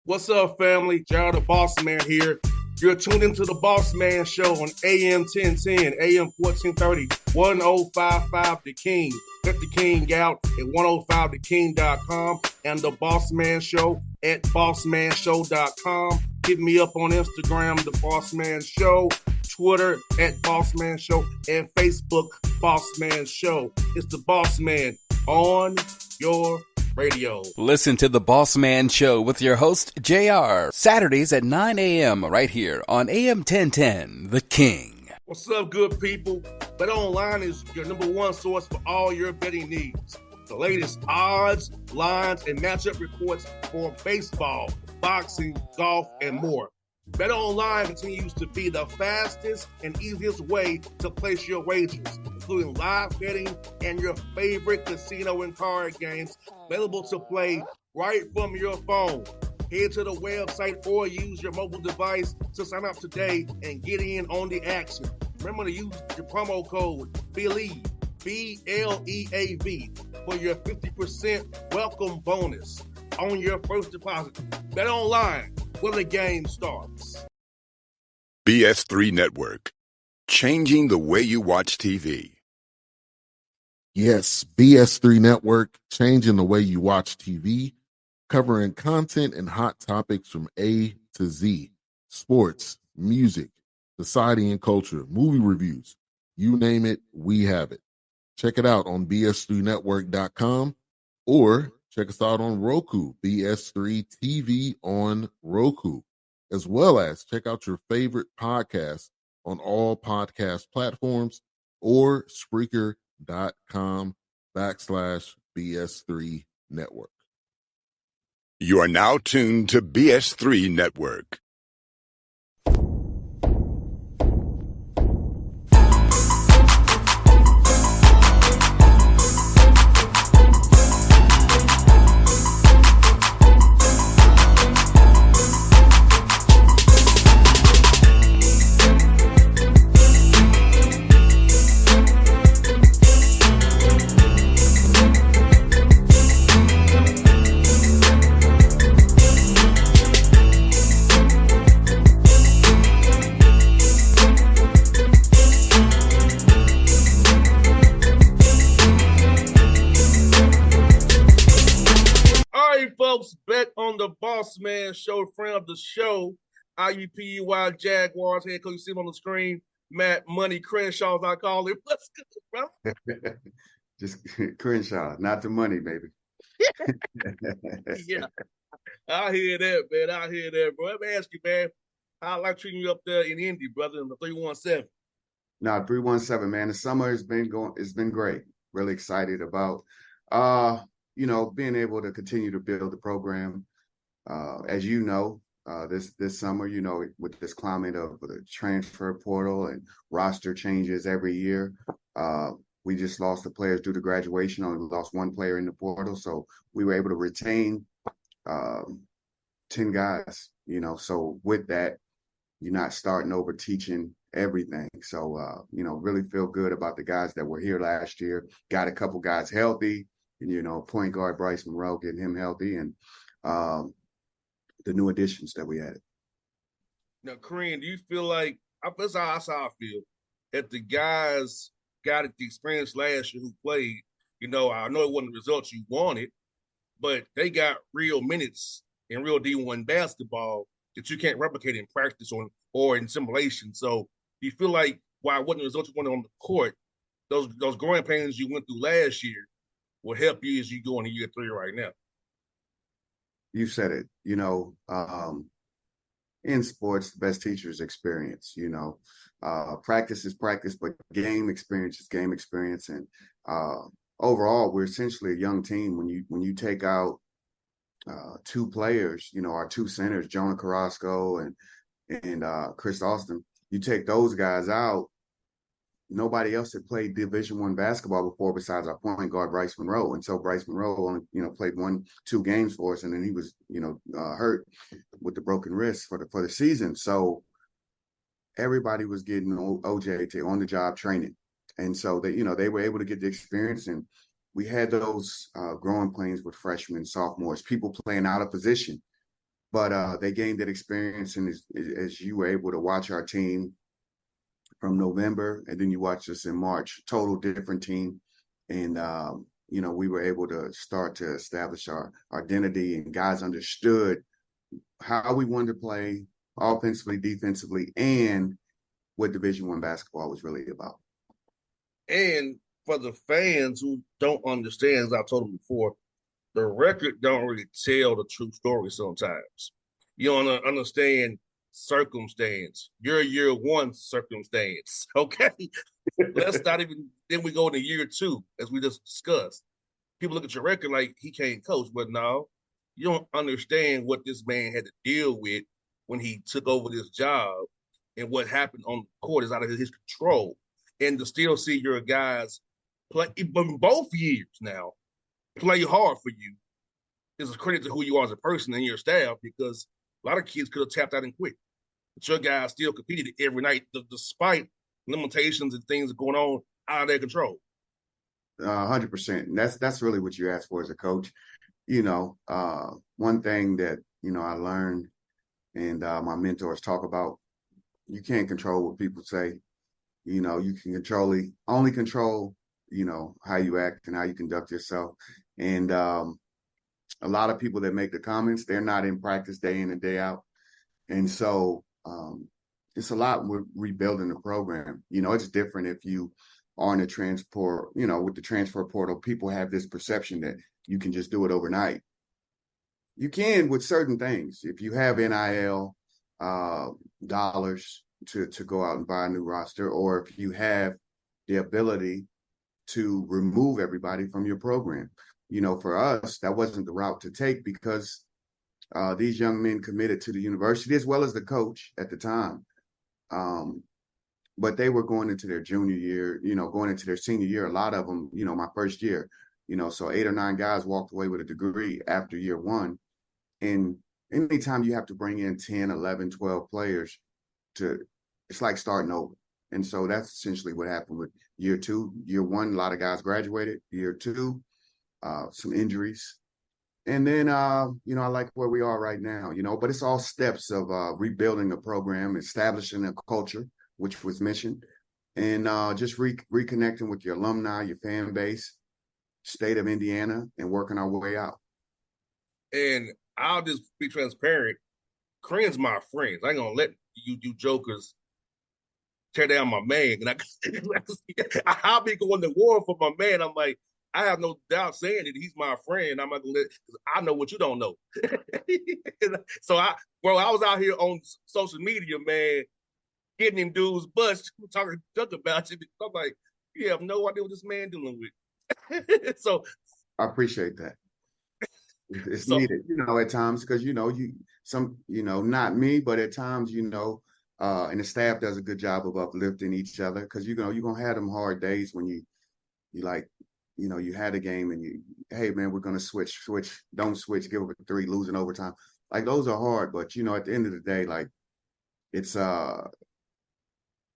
What's up, family? Gerald the Bossman here. You're tuned into the Bossman Show on AM 1010, AM 1430, 1055 The King. Let the King out at 105theking.com and the Bossman Show at bossmanshow.com. Hit me up on Instagram, The Bossman Show, Twitter at Bossman Show, and Facebook, Bossman Show. It's the Bossman on your radio. Listen to the Bossman Show with your host, JR, Saturdays at 9 a.m. right here on AM 1010, The King. What's up, good people? BetOnline is your number one source for all your betting needs. The latest odds, lines, and matchup reports for baseball, boxing, golf, and more. BetOnline continues to be the fastest and easiest way to place your wagers, including live betting and your favorite casino and card games available to play right from your phone. Head to the website or use your mobile device to sign up today and get in on the action. Remember to use your promo code BELIEVE, BLEAV, for your 50% welcome bonus on your first deposit. BetOnline, where the game starts. BS3 Network, changing the way you watch TV. Yes, BS3 Network, changing the way you watch TV, covering content and hot topics from A to Z, sports, music, society and culture, movie reviews, you name it, we have it. Check it out on bs3network.com or check us out on Roku, BS3 TV on Roku, as well as check out your favorite podcast on all podcast platforms or Spreaker.com/BS3 Network. You are now tuned to BS3 Network. Folks, bet on the Bossman Show, friend of the show, IUPUI Jaguars head coach. You see him on the screen, Matt Money Crenshaw, as I call him. What's good, bro? Just Crenshaw, not the money, baby. Yeah, I hear that, man. I hear that, bro. Let me ask you, man, how I like treating you up there in Indy, brother, in the 317? No, 317, man. The summer has been going. It's been great. Really excited about being able to continue to build the program. As you know, this summer, with this climate of the transfer portal and roster changes every year, we just lost the players due to graduation. Only lost one player in the portal, so we were able to retain 10 guys. So with that, you're not starting over teaching everything. So really feel good about the guys that were here last year. Got a couple guys healthy. Point guard Bryce Monroe, getting him healthy, and the new additions that we added. Now, Kareem, do you feel like, that's how I feel, that the guys got the experience last year who played, I know it wasn't the results you wanted, but they got real minutes in real D1 basketball that you can't replicate in practice or in simulation. So do you feel like while it wasn't the results you wanted on the court, those growing pains you went through last year will help you as you go into year 3 right now? You said it. In sports, the best teacher is experience. Practice is practice, but game experience is game experience. And overall, we're essentially a young team. When you take out 2 players, our 2 centers, Jonah Carrasco and Chris Austin, you take those guys out. Nobody else had played Division I basketball before besides our point guard, Bryce Monroe. And so Bryce Monroe only, played 1-2 games for us. And then he was, hurt with the broken wrist for the season. So everybody was getting OJ to on-the-job training. And so they were able to get the experience. And we had those growing pains with freshmen, sophomores, people playing out of position. But they gained that experience, and as you were able to watch our team from November, and then you watched us in March, total different team. And, we were able to start to establish our identity, and guys understood how we wanted to play offensively, defensively, and what Division I basketball was really about. And for the fans who don't understand, as I told them before, the record don't really tell the true story sometimes. You don't understand circumstance. Your year one circumstance, okay? Let's not even, then we go into year two, as we just discussed. People look at your record like he can't coach, but no, you don't understand what this man had to deal with when he took over this job, and what happened on the court is out of his control. And to still see your guys play, but in both years now, play hard for you is a credit to who you are as a person and your staff, because a lot of kids could have tapped out and quit. But your guys still competed every night, despite limitations and things going on out of their control. 100%. And that's really what you ask for as a coach. One thing that, I learned, and my mentors talk about, you can't control what people say. You can only control, how you act and how you conduct yourself. And a lot of people that make the comments, they're not in practice day in and day out. And so it's a lot with rebuilding the program. It's different if you are in a transport, with the transfer portal. People have this perception that you can just do it overnight. You can with certain things. If you have NIL dollars to go out and buy a new roster, or if you have the ability to remove everybody from your program. For us, that wasn't the route to take, because these young men committed to the university as well as the coach at the time. But they were going into their junior year, going into their senior year. A lot of them, my first year, so 8 or 9 guys walked away with a degree after year one. And anytime you have to bring in 10, 11, 12 players, it's like starting over. And so that's essentially what happened with year two. Year one, a lot of guys graduated. Year two, some injuries. And then, I like where we are right now, but it's all steps of rebuilding a program, establishing a culture, which was mission, and just reconnecting with your alumni, your fan base, state of Indiana, and working our way out. And I'll just be transparent. Cren's my friends. I ain't gonna let you jokers tear down my man. And I'll be going to war for my man. I'm like, I have no doubt saying that he's my friend. I'm not gonna let, because I know what you don't know. So I was out here on social media, man, getting him dudes bust, talking junk about you. I'm like, you have no idea what this man dealing with. So I appreciate that. It's needed, at times, because not me, but at times, and the staff does a good job of uplifting each other, because you're gonna have them hard days when you like, you had a game and hey man, we're gonna switch, don't switch, give up a 3, losing overtime. Like, those are hard, but at the end of the day, like, it's about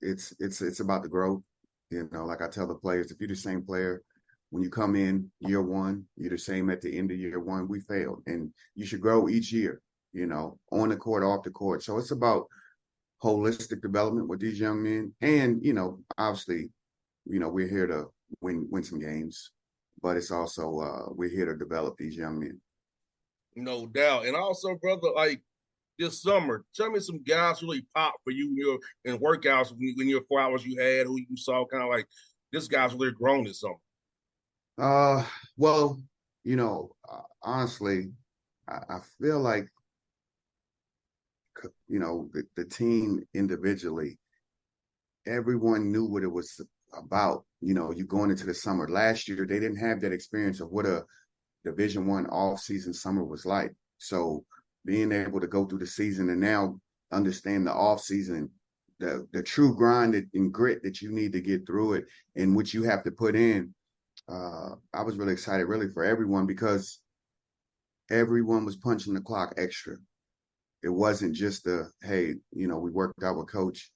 the growth. Like I tell the players, if you're the same player when you come in year one, you're the same at the end of year one. We failed, and you should grow each year, on the court, off the court. So it's about holistic development with these young men. And, obviously, we're here to win some games, but it's also, we're here to develop these young men. No doubt. And also, brother, like this summer, tell me some guys who really popped for you in workouts when your 4 hours you had, who you saw kind of like, this guy's really grown this summer. Well, honestly, I feel like, the team individually, everyone knew what it was about. You going into the summer. Last year, they didn't have that experience of what a Division I off-season summer was like. So being able to go through the season and now understand the off-season, the true grind and grit that you need to get through it, and what you have to put in, I was really excited, really, for everyone, because everyone was punching the clock extra. It wasn't just hey, we worked out with coach.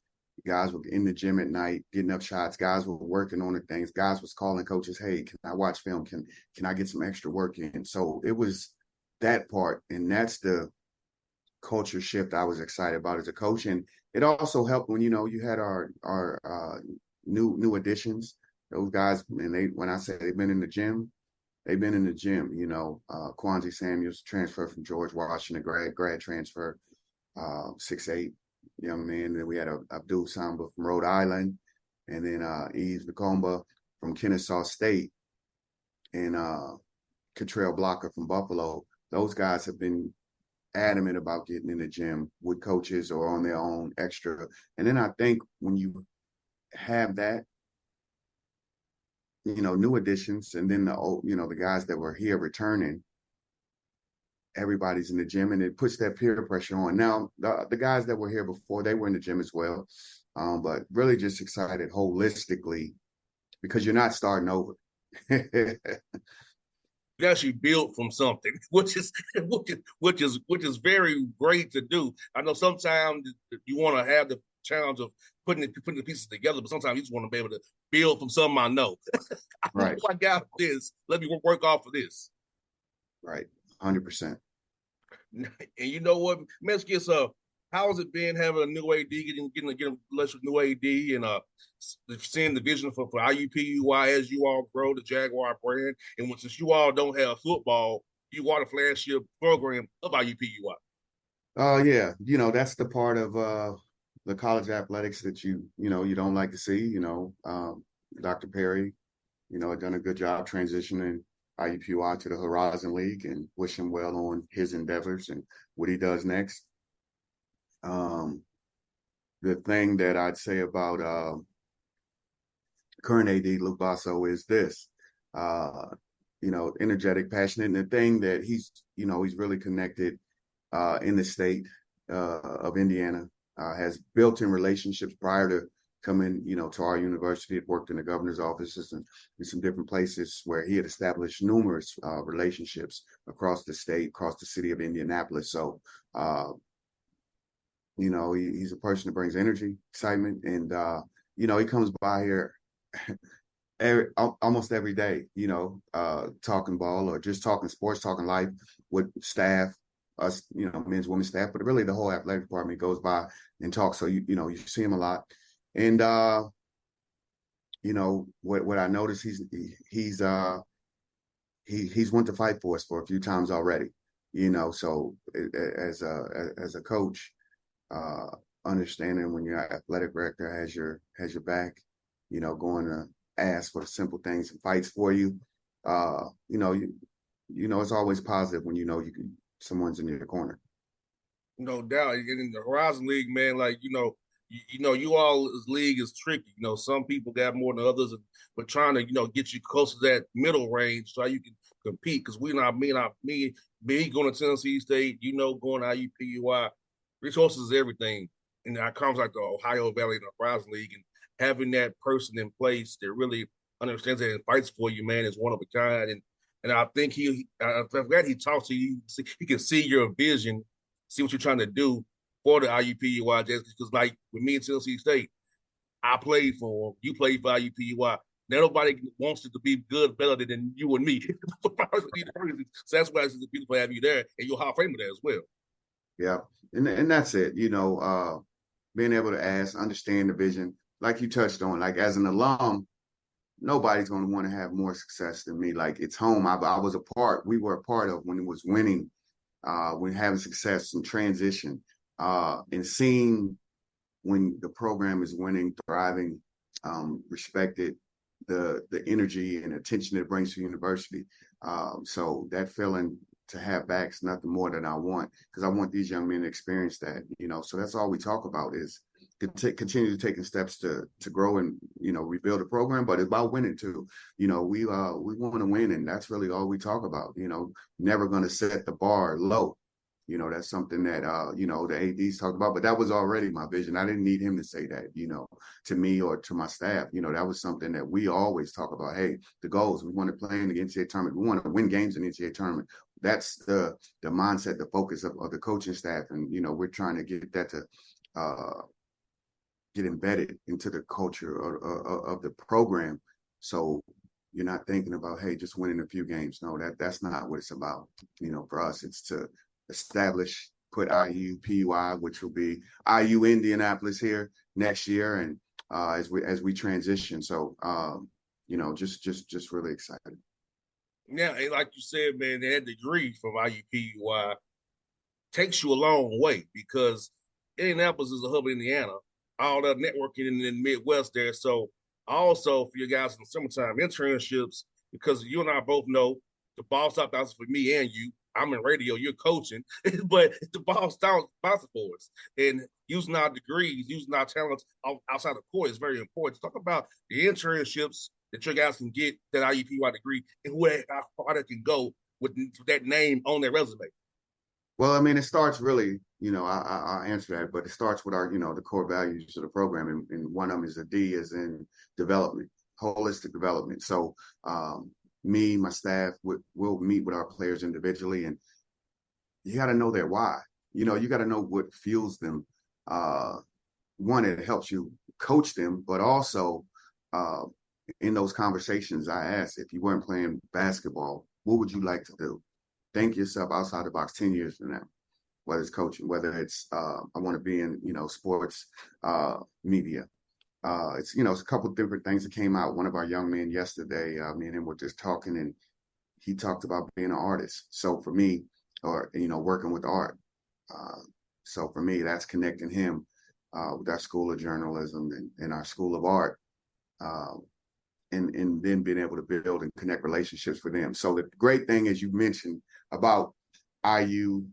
Guys were in the gym at night, getting up shots. Guys were working on the things. Guys was calling coaches, hey, can I watch film? Can I get some extra work in? So it was that part. And that's the culture shift I was excited about as a coach. And it also helped when, you had our new additions, those guys, and when I say they've been in the gym, they've been in the gym, Quanzi Samuels, transfer from George Washington, grad transfer, 6'8", young man. Then we had Abdul Samba from Rhode Island, and then Yves Nakomba from Kennesaw State, and Catrell Blocker from Buffalo. Those guys have been adamant about getting in the gym with coaches or on their own extra. And then I think when you have that, new additions, and then the guys that were here returning, everybody's in the gym, and it puts that peer pressure on. Now, the guys that were here before, they were in the gym as well, but really just excited holistically because you're not starting over. You actually build from something, which is very great to do. I know sometimes you want to have the challenge of putting the pieces together, but sometimes you just want to be able to build from something I know. Right. I got this. Let me work off of this. Right. 100%. And you know what, Meskis, how has it been having a new AD, getting a relationship with new AD, and seeing the vision for IUPUI as you all grow the Jaguar brand? And since you all don't have football, you are the flagship program of IUPUI. Yeah, that's the part of the college athletics that you don't like to see. Dr. Perry, had done a good job transitioning IUPUI to the Horizon League, and wish him well on his endeavors and what he does next. The thing that I'd say about current AD Luke Basso is this, energetic, passionate, and the thing that he's really connected in the state of Indiana, has built-in relationships prior to coming, to our university. Had worked in the governor's offices and in some different places where he had established numerous relationships across the state, across the city of Indianapolis. So, he's a person that brings energy, excitement, and, he comes by here almost every day, talking ball or just talking sports, talking life with staff, us, men's, women's staff, but really the whole athletic department goes by and talks. So, you see him a lot. And, what I noticed, he's went to fight for us for a few times already, so as a coach, understanding when your athletic director has your back, going to ask for the simple things and fights for you, it's always positive when someone's in your corner. No doubt. And in the Horizon League, man, you all's league is tricky. Some people got more than others, but trying to, get you close to that middle range so you can compete. Because me going to Tennessee State, going to IUPUI, resources is everything. And that comes like the Ohio Valley and the Horizon League, and having that person in place that really understands that and fights for you, man, is one of a kind. And I think I'm glad he talks to you. He can see your vision, see what you're trying to do for the IUPUI. Because like with me in Tennessee State, I played for him. You played for IUPUI. Now nobody wants it to be good, better than you and me. So that's why it's beautiful to have you there, and you're Hall of Famer there as well. Yeah, and that's it. Being able to understand the vision, like you touched on, like as an alum, nobody's going to want to have more success than me. Like it's home. We were a part of when it was winning, when having success and transition, and seeing when the program is winning, thriving, respected, the energy and attention it brings to university. So that feeling to have back is nothing more than I want, because I want these young men to experience that, so that's all we talk about is continue taking steps to grow and, rebuild a program, but it's about winning too. We want to win, and that's really all we talk about, never going to set the bar low. That's something that, the ADs talked about, but that was already my vision. I didn't need him to say that, to me or to my staff. That was something that we always talk about. Hey, the goals, we want to play in the NCAA tournament. We want to win games in the NCAA tournament. That's the mindset, the focus of the coaching staff. And, we're trying to get that to get embedded into the culture of the program. So you're not thinking about, hey, just winning a few games. No, that's not what it's about. For us, it's to establish put IU PUI, which will be IU Indianapolis here next year, and as we transition. So just really excited. Now, and like you said, man, that degree from IUPUI takes you a long way because Indianapolis is a hub of Indiana, all the networking in the Midwest there. So also for you guys in the summertime internships, because you and I both know the ball stop bounces for me and you. I'm in radio, you're coaching, but the ball stops bouncing for us. And using our degrees, using our talents outside the court is very important. Talk about the internships that your guys can get that IUPUI degree and how far they can go with that name on their resume. Well, I mean, it starts really, I'll answer that, but it starts with our, the core values of the program. And one of them is the D is in development, holistic development. So me, my staff, we'll meet with our players individually, and you got to know their why. You got to know what fuels them. One, it helps you coach them, but also in those conversations, I asked, if you weren't playing basketball, what would you like to do? Think yourself outside the box 10 years from now, whether it's coaching, whether it's I want to be in, sports media. It's a couple of different things that came out. One of our young men yesterday, me and him were just talking, and he talked about being an artist. So for me, or, working with art. So for me, that's connecting him with our School of Journalism and our School of Art. And then being able to build and connect relationships for them. So the great thing, as you mentioned, about IU,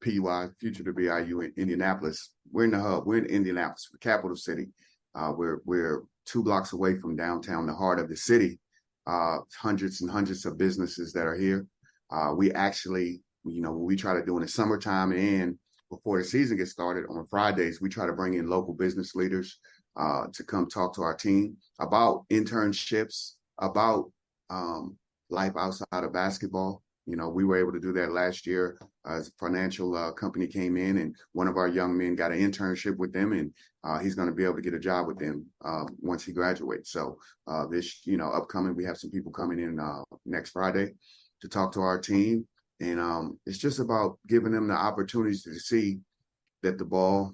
PUI, future to be IU in Indianapolis, we're in the hub. We're in Indianapolis, the capital city. We're 2 blocks away from downtown, the heart of the city. Hundreds and hundreds of businesses that are here. We actually, what we try to do in the summertime and before the season gets started on Fridays, we try to bring in local business leaders to come talk to our team about internships, about life outside of basketball. We were able to do that last year as a financial company came in, and one of our young men got an internship with them, and he's going to be able to get a job with them once he graduates. So this, upcoming, we have some people coming in next Friday to talk to our team. And it's just about giving them the opportunities to see that the ball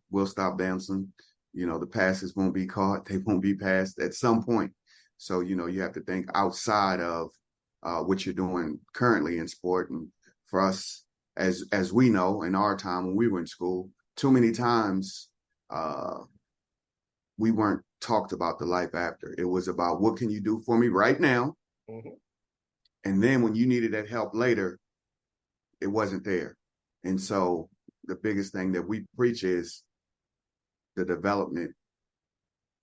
will stop bouncing. The passes won't be caught. They won't be passed at some point. So, you have to think outside of what you're doing currently in sport. And for us, as we know, in our time when we were in school, too many times we weren't talked about the life after. It was about, what can you do for me right now? Mm-hmm. And then when you needed that help later, it wasn't there. And so the biggest thing that we preach is the development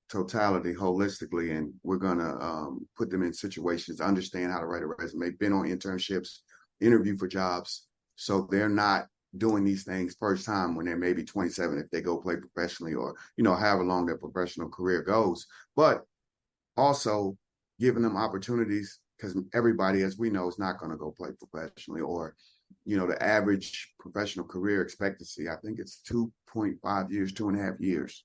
totality holistically, and we're going to put them in situations, understand how to write a resume, been on internships, interview for jobs, so they're not doing these things first time when they're maybe 27 if they go play professionally, or however long their professional career goes, but also giving them opportunities, because everybody, as we know, is not going to go play professionally, or the average professional career expectancy, I think it's 2.5 years, 2.5 years.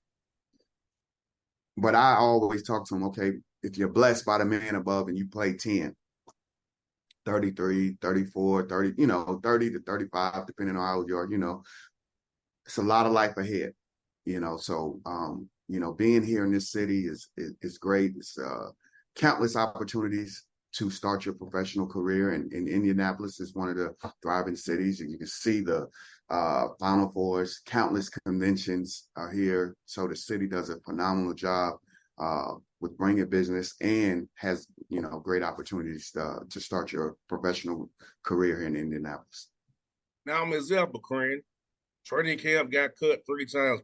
But I always talk to them, okay, if you're blessed by the man above and you play 10, 33, 34, 30, 30 to 35, depending on how old you are, it's a lot of life ahead, So, being here in this city is great. It's countless opportunities to start your professional career. And Indianapolis is one of the thriving cities. And you can see the Final Fours, countless conventions are here. So the city does a phenomenal job with bringing business, and has, great opportunities to start your professional career here in Indianapolis. Now I'm an example, Crane. Training camp got cut 3 times.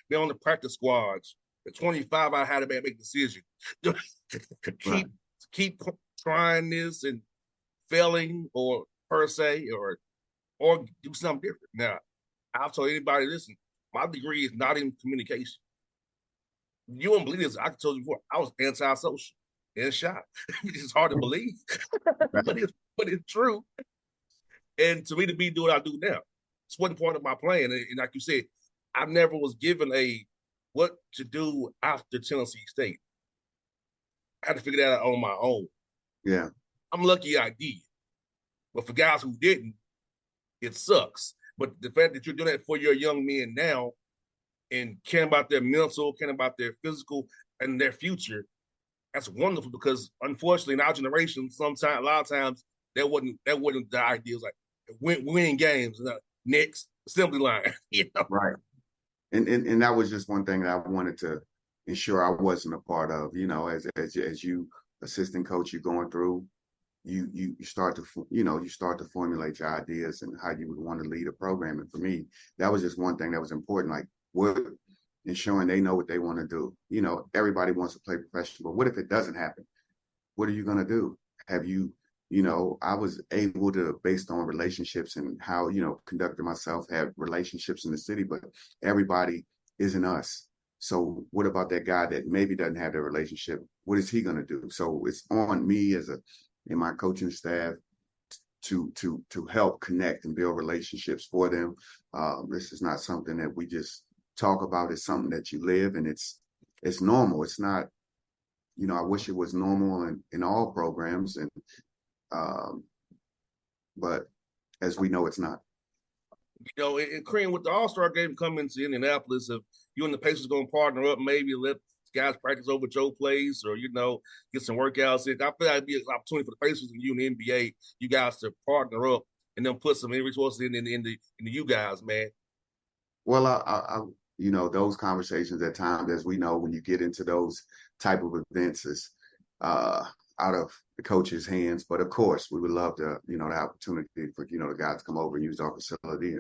They're on the practice squads. At 25, I had to make a decision. keep trying this and failing, or per se, or do something different. Now, I'll tell anybody, listen, my degree is not in communication. You won't believe this. I told you before, I was antisocial and shy. It's hard to believe, but it's true. And to me, to be doing what I do now, it's one part of my plan. And like you said, I never was given what to do after Tennessee State. I had to figure that out on my own. Yeah. I'm lucky I did. But for guys who didn't, it sucks. But the fact that you're doing that for your young men now and caring about their mental, caring about their physical and their future, that's wonderful because unfortunately in our generation, sometimes a lot of times that wasn't the idea. It was like winning games, next assembly line, Right. And that was just one thing that I wanted to ensure I wasn't a part of. As you assistant coach, you're going through, you start to you start to formulate your ideas and how you would want to lead a program. And for me, that was just one thing that was important. Like what ensuring they know what they want to do. Everybody wants to play professional, but what if it doesn't happen? What are you going to do? Have you, I was able to, based on relationships and how, conducted myself, have relationships in the city, but everybody isn't us. So what about that guy that maybe doesn't have the relationship? What is he going to do? So it's on me in my coaching staff to help connect and build relationships for them. This is not something that we just talk about. It's something that you live, and it's normal. It's not, I wish it was normal in all programs, and but as we know, it's not. And Cream, with the All-Star game coming to Indianapolis, if you and the Pacers going to partner up, maybe let guys practice over Joe place or, get some workouts in. I feel like it'd be an opportunity for the Pacers and you and the NBA, you guys to partner up and then put some resources in the you guys, man. Well, I those conversations at times, as we know, when you get into those type of events, is out of the coach's hands. But of course, we would love to, the opportunity for, the guys to come over and use our facility.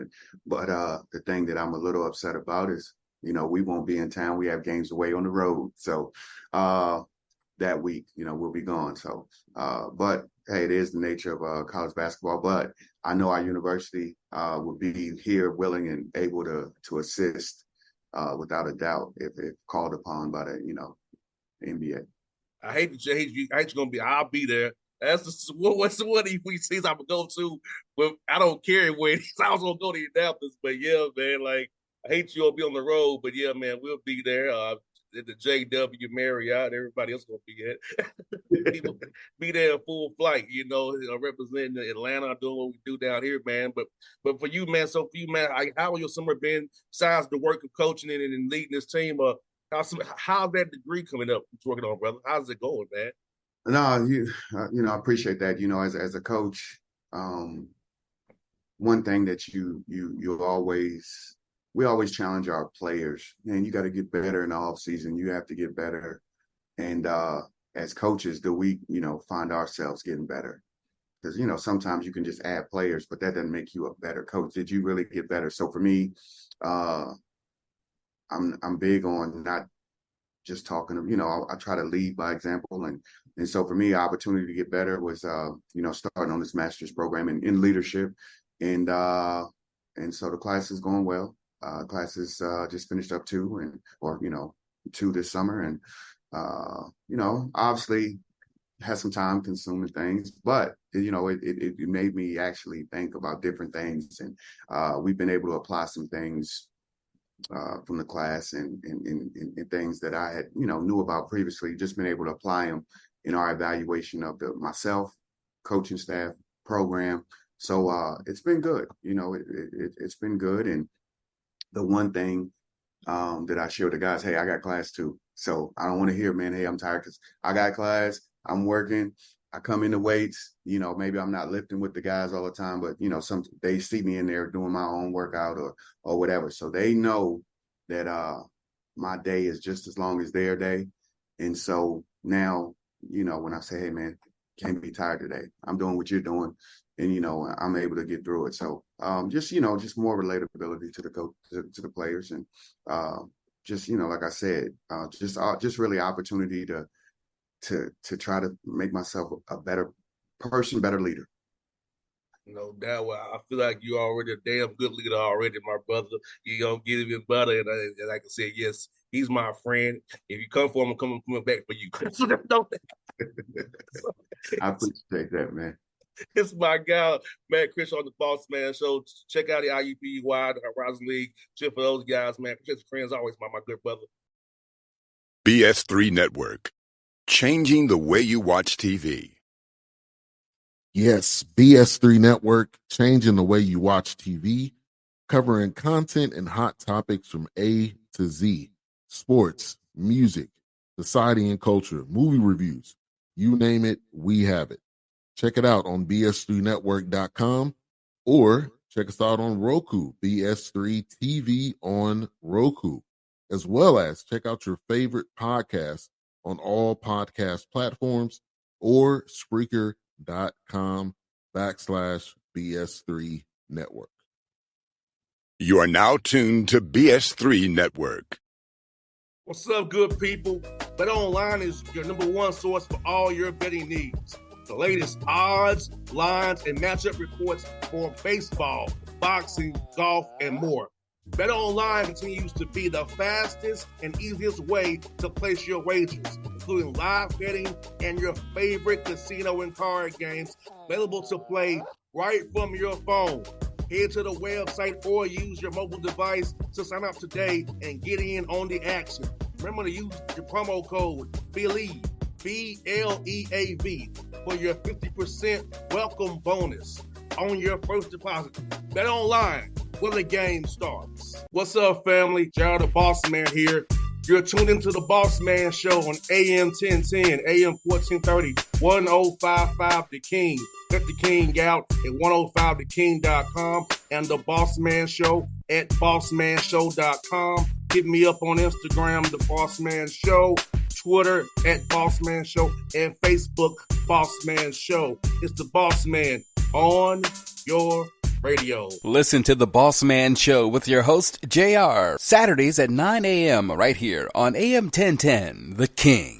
But the thing that I'm a little upset about is, we won't be in town. We have games away on the road. So that week, we'll be gone. So, but hey, it is the nature of college basketball. But I know our university will be here willing and able to assist without a doubt if called upon by the, NBA. I hate you gonna be. I'll be there. That's what's the one if we see I'm gonna go to. But I don't care where it is. I was gonna go to Indianapolis, but yeah, man. Like I hate you all be on the road, but yeah, man, we'll be there. At the JW Marriott, everybody else gonna be at. People be there in full flight, representing Atlanta, doing what we do down here, man. But for you, man, how has your summer been besides the work of coaching and leading this team? How's that degree coming up? You're working on, brother. How's it going, man? No, I appreciate that. As a coach, one thing that we always challenge our players, and you got to get better in the off season. You have to get better. And as coaches, do we, find ourselves getting better? Because, sometimes you can just add players, but that doesn't make you a better coach. Did you really get better? So for me, I'm big on not just talking to, I try to lead by example. And so for me, opportunity to get better was, starting on this master's program in leadership. And so the class is going well. Classes just finished up two this summer. And, obviously had some time consuming things, but it made me actually think about different things. And we've been able to apply some things from the class and things that I had, knew about previously, just been able to apply them in our evaluation of myself, coaching staff, program. So it's been good. It's been good. And the one thing that I share with the guys, hey, I got class too. So I don't want to hear, man, hey, I'm tired because I got class, I'm working. I come into weights, maybe I'm not lifting with the guys all the time, but they see me in there doing my own workout or whatever. So they know that my day is just as long as their day. And so now, when I say, hey man, can't be tired today. I'm doing what you're doing. And, I'm able to get through it. So just more relatability to the coach, to the players. And like I said, just really opportunity to try to make myself a better person, better leader. No doubt. Well, I feel like you're already a damn good leader already, my brother. You're going to get even better. And like I said, yes, he's my friend. If you come for him, I'm coming back for you. I appreciate that, man. It's my guy, man, Crenshaw on the Bossman Show. Check out the IUPUI, the Horizon League. Cheer for those guys, man. Just friends always, my good brother. BS3 Network. Changing the way you watch TV. Yes, BS3 Network, changing the way you watch TV, covering content and hot topics from A to Z. Sports, music, society and culture, movie reviews. You name it, we have it. Check it out on bs3network.com or check us out on Roku, BS3 TV on Roku, as well as check out your favorite podcast on all podcast platforms or Spreaker.com/BS3 Network. You are now tuned to BS3 Network. What's up, good people? BetOnline is your number one source for all your betting needs. The latest odds, lines, and matchup reports for baseball, boxing, golf, and more. BetOnline continues to be the fastest and easiest way to place your wagers, including live betting and your favorite casino and card games available to play right from your phone. Head to the website or use your mobile device to sign up today and get in on the action. Remember to use your promo code BELIEVE, BLEAV, for your 50% welcome bonus on your first deposit. BetOnline, where the game starts. What's up, family? Jared the Bossman here. You're tuned into the Bossman Show on AM 1010, AM 1430, 1055 The King. Check The King out at 105theking.com and the Bossman Show at bossmanshow.com. Hit me up on Instagram, The Bossman Show, Twitter at Bossman Show, and Facebook, Bossman Show. It's the Bossman on your radio. Listen to The Bossman Show with your host, JR, Saturdays at 9 a.m. right here on AM 1010, The King.